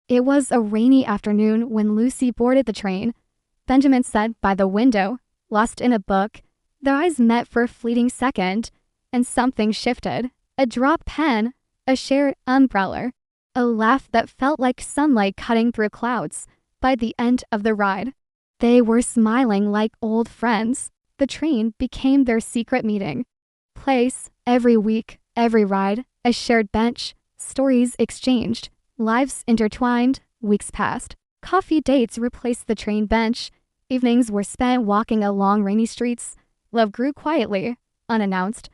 It was a rainy afternoon when Lucy boarded the train. Benjamin sat by the window, lost in a book. Their eyes met for a fleeting second, and something shifted. A drop pen, a shared umbrella, a laugh that felt like sunlight cutting through clouds. By the end of the ride, they were smiling like old friends. The train became their secret meeting place. Every week, every ride, a shared bench, stories exchanged, lives intertwined. Weeks passed. Coffee dates replaced the train bench. Evenings were spent walking along rainy streets. Love grew quietly, unannounced.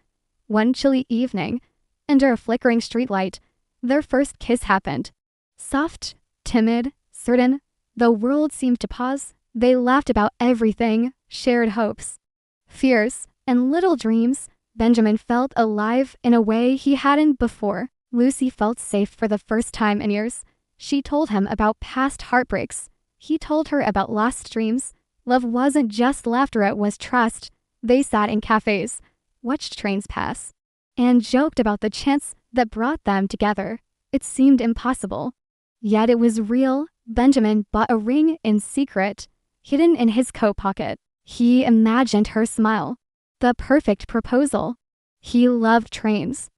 One chilly evening, under a flickering streetlight, their first kiss happened. Soft, timid, certain. The world seemed to pause. They laughed about everything, shared hopes, fears, and little dreams. Benjamin felt alive in a way he hadn't before. Lucy felt safe for the first time in years. She told him about past heartbreaks. He told her about lost dreams. Love wasn't just laughter, it was trust. They sat in cafes, watched trains pass, and joked about the chance that brought them together. It seemed impossible, yet it was real. Benjamin bought a ring in secret, hidden in his coat pocket. He imagined her smile, the perfect proposal. He loved trains.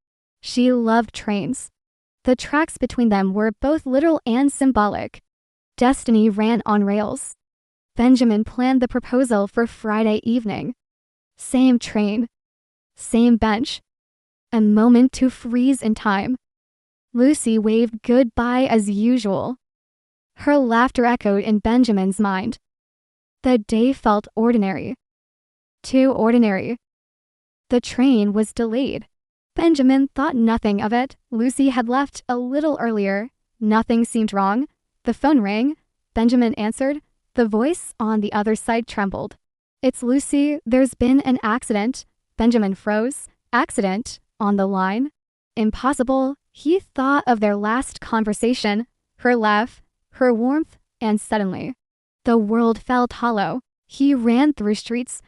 She loved trains. The tracks between them were both literal and symbolic. Destiny ran on rails. Benjamin planned the proposal for Friday evening. Same train, same bench. A moment to freeze in time. Lucy waved goodbye as usual. Her laughter echoed in Benjamin's mind. The day felt ordinary. Too ordinary. The train was delayed. Benjamin thought nothing of it. Lucy had left a little earlier. Nothing seemed wrong. The phone rang. Benjamin answered. The voice on the other side trembled. It's Lucy. There's been an accident. Benjamin froze. Accident? On the line? Impossible. He thought of their last conversation, her laugh, her warmth, and suddenly, the world felt hollow. He ran through streets,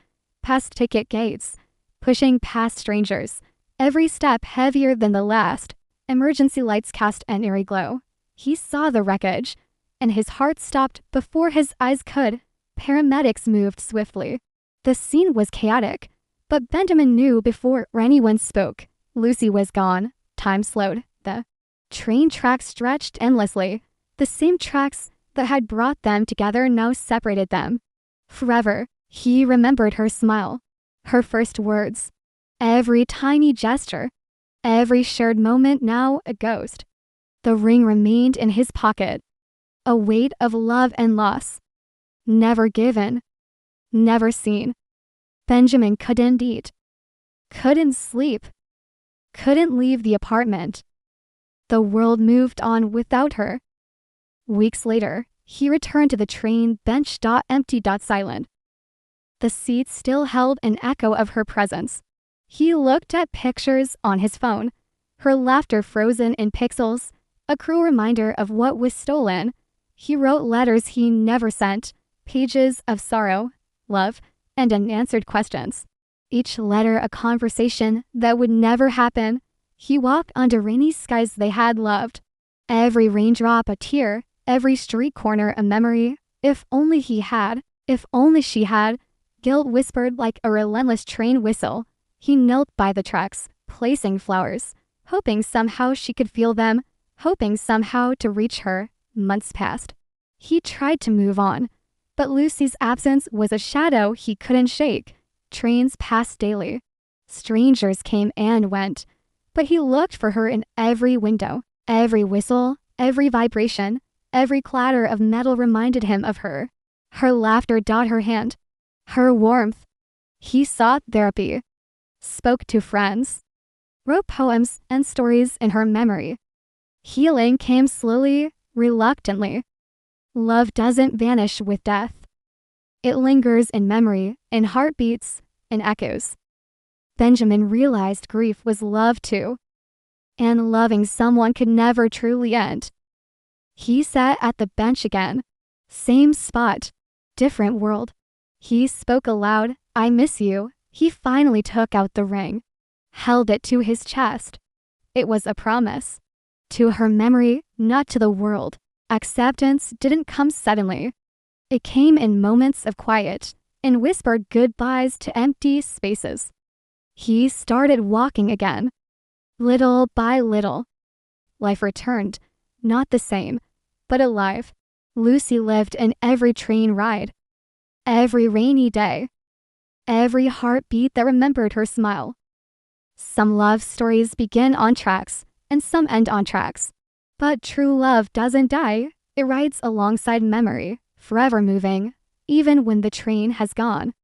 past ticket gates, pushing past strangers, every step heavier than the last. Emergency lights cast an eerie glow. He saw the wreckage, and his heart stopped before his eyes could. Paramedics moved swiftly. The scene was chaotic, but Benjamin knew before anyone spoke. Lucy was gone. Time slowed. The train tracks stretched endlessly. The same tracks that had brought them together now separated them. Forever, he remembered her smile, her first words, every tiny gesture, every shared moment now a ghost. The ring remained in his pocket, a weight of love and loss. Never given, never seen. Benjamin couldn't eat, couldn't sleep, couldn't leave the apartment. The world moved on without her. Weeks later, he returned to the train, bench empty silent. The seat still held an echo of her presence. He looked at pictures on his phone, her laughter frozen in pixels, a cruel reminder of what was stolen. He wrote letters he never sent, pages of sorrow, love, and unanswered questions. Each letter a conversation that would never happen. He walked under rainy skies they had loved. Every raindrop a tear, every street corner a memory. If only he had, if only she had. Guilt whispered like a relentless train whistle. He knelt by the tracks, placing flowers, hoping somehow she could feel them, hoping somehow to reach her. Months passed. He tried to move on, but Lucy's absence was a shadow he couldn't shake. Trains passed daily. Strangers came and went, but he looked for her in every window. Every whistle, every vibration, every clatter of metal reminded him of her. Her laughter her hand, her warmth. He sought therapy, spoke to friends, wrote poems and stories in her memory. Healing came slowly, reluctantly. Love doesn't vanish with death. It lingers in memory, in heartbeats, in echoes. Benjamin realized grief was love too, and loving someone could never truly end. He sat at the bench again. Same spot, different world. He spoke aloud, I miss you. He finally took out the ring, held it to his chest. It was a promise. To her memory, not to the world. Acceptance didn't come suddenly. It came in moments of quiet, in whispered goodbyes to empty spaces. He started walking again. Little by little. Life returned, not the same, but alive. Lucy lived in every train ride, every rainy day, every heartbeat that remembered her smile. Some love stories begin on tracks, and some end on tracks. But true love doesn't die. It rides alongside memory, forever moving, even when the train has gone.